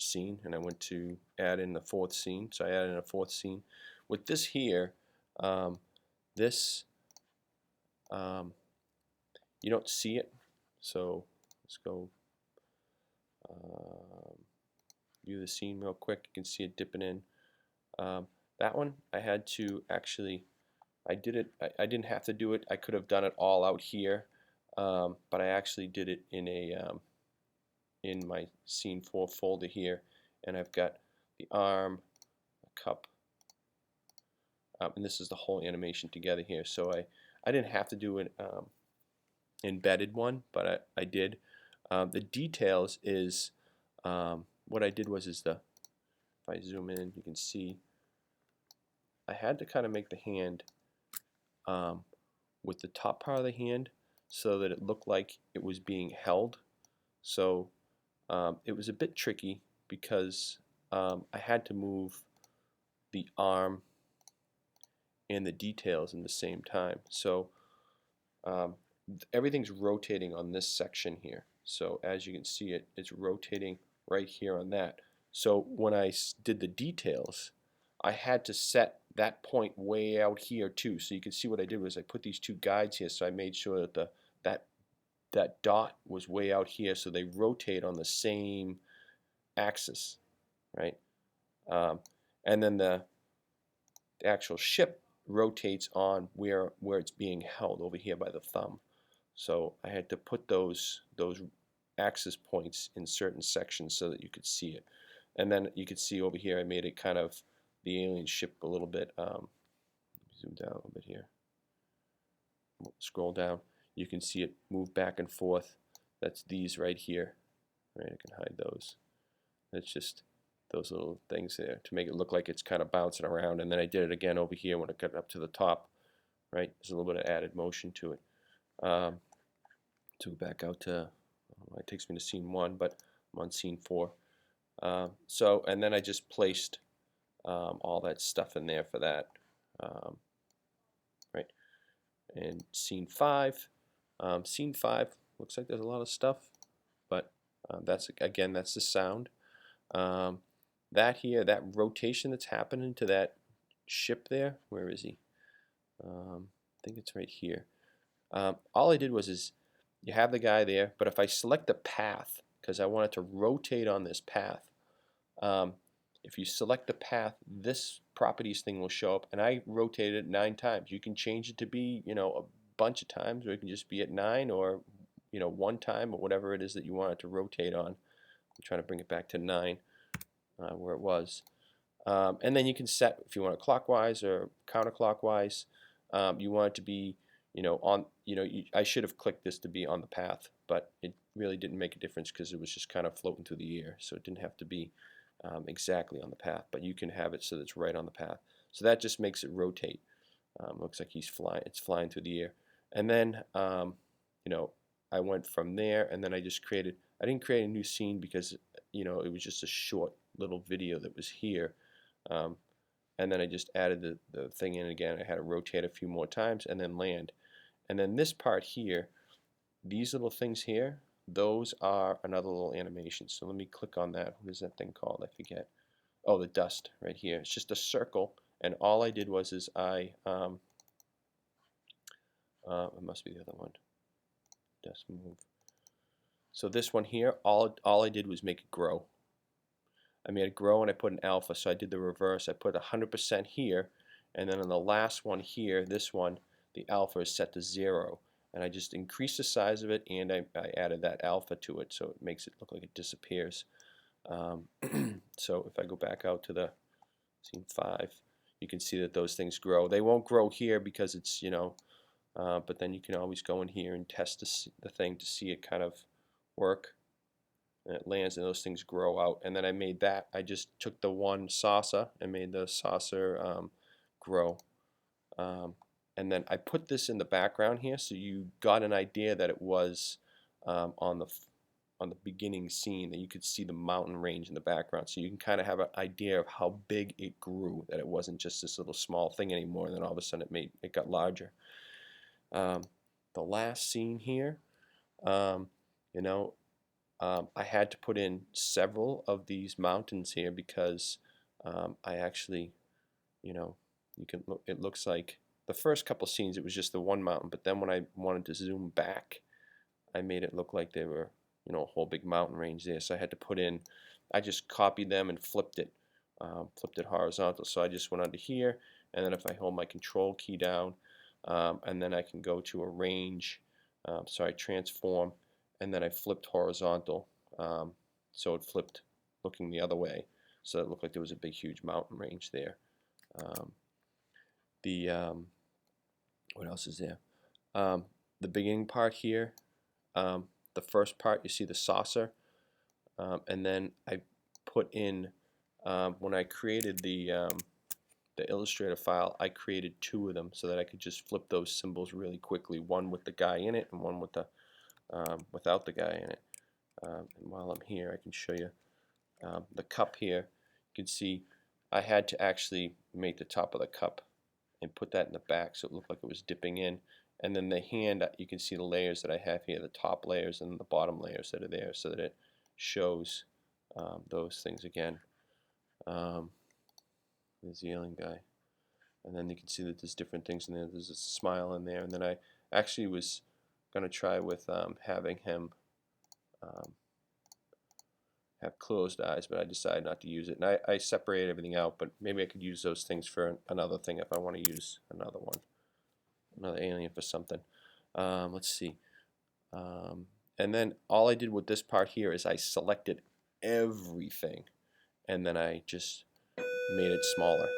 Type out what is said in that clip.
scene, and I went to add in the fourth scene. So I added in a fourth scene. With this here, this you don't see it. So let's go view the scene real quick. You can see it dipping in. That one I had to actually, I did it. I didn't have to do it. I could have done it all out here, but I actually did it in a in my scene 4 folder here, and I've got the arm, a cup, and this is the whole animation together here. So I didn't have to do an embedded one, but I did. The details is what I did was if I zoom in, you can see I had to kind of make the hand with the top part of the hand so that it looked like it was being held. So it was a bit tricky because I had to move the arm and the details in the same time. So everything's rotating on this section here. So as you can see, it's rotating right here on that. So when I did the details, I had to set that point way out here too. So you can see what I did was I put these two guides here, so I made sure that that dot was way out here, so they rotate on the same axis, right? And then the actual ship rotates on where it's being held over here by the thumb. So I had to put those axis points in certain sections so that you could see it. And then you could see over here I made it kind of the alien ship a little bit. Zoom down a little bit here. Scroll down. You can see it move back and forth. That's these right here. Right, I can hide those. That's just those little things there to make it look like it's kind of bouncing around. And then I did it again over here when it got up to the top. Right, there's a little bit of added motion to it. To go back out to, it takes me to scene 1, but I'm on scene 4. So, and then I just placed all that stuff in there for that. Right, and scene 5. Scene 5 looks like there's a lot of stuff, but that's the sound. That here, that rotation that's happening to that ship there. Where is he? I think it's right here. All I did was you have the guy there, but if I select the path, because I want it to rotate on this path, if you select the path, this properties thing will show up, and I rotated it 9 times. You can change it to be, a bunch of times, or it can just be at 9, or 1 time, or whatever it is that you want it to rotate on. I'm trying to bring it back to 9, where it was. And then you can set if you want it clockwise or counterclockwise. You want it to be, I should have clicked this to be on the path, but it really didn't make a difference because it was just kind of floating through the air, so it didn't have to be exactly on the path. But you can have it so that it's right on the path. So that just makes it rotate. Looks like he's flying. It's flying through the air. And then, I went from there, and then I just created. I didn't create a new scene because it was just a short little video that was here. And then I just added the thing in again. I had to rotate a few more times and then land. And then this part here, these little things here, those are another little animation. So let me click on that. What is that thing called? I forget. Oh, the dust right here. It's just a circle, and all I did was it must be the other one. Dust move. So this one here, all I did was make it grow. I made it grow and I put an alpha, so I did the reverse. I put 100% here, and then on the last one here, this one, the alpha is set to 0. And I just increased the size of it, and I added that alpha to it, so it makes it look like it disappears. So if I go back out to the scene 5, you can see that those things grow. They won't grow here because it's, but then you can always go in here and test the thing to see it kind of work. And it lands and those things grow out. And then I made that. I just took the one saucer and made the saucer grow. And then I put this in the background here, so you got an idea that it was on the beginning scene, that you could see the mountain range in the background. So you can kind of have an idea of how big it grew, that it wasn't just this little small thing anymore. And then all of a sudden it got larger. The last scene here, I had to put in several of these mountains here because I actually, you know, you can look, it looks like the first couple scenes it was just the one mountain, but then when I wanted to zoom back, I made it look like they were, you know, a whole big mountain range there. So I had to put in, I just copied them and flipped it horizontal. So I just went under here, and then if I hold my control key down, and then I can go to arrange, so I transform, and then I flipped horizontal, so it flipped looking the other way, so it looked like there was a big huge mountain range there. Um, the what else is there? The beginning part here, the first part you see the saucer, and then I put in, when I created the Illustrator file, I created two of them so that I could just flip those symbols really quickly, one with the guy in it and one with the without the guy in it. And while I'm here, I can show you the cup here. You can see I had to actually make the top of the cup and put that in the back so it looked like it was dipping in. And then the hand, you can see the layers that I have here, the top layers and the bottom layers that are there, so that it shows those things again. There's the alien guy. And then you can see that there's different things in there. There's a smile in there. And then I actually was going to try with having him have closed eyes, but I decided not to use it. And I separate everything out, but maybe I could use those things for another thing if I want to use another one, another alien for something. Let's see. And then all I did with this part here is I selected everything, and then I just made it smaller.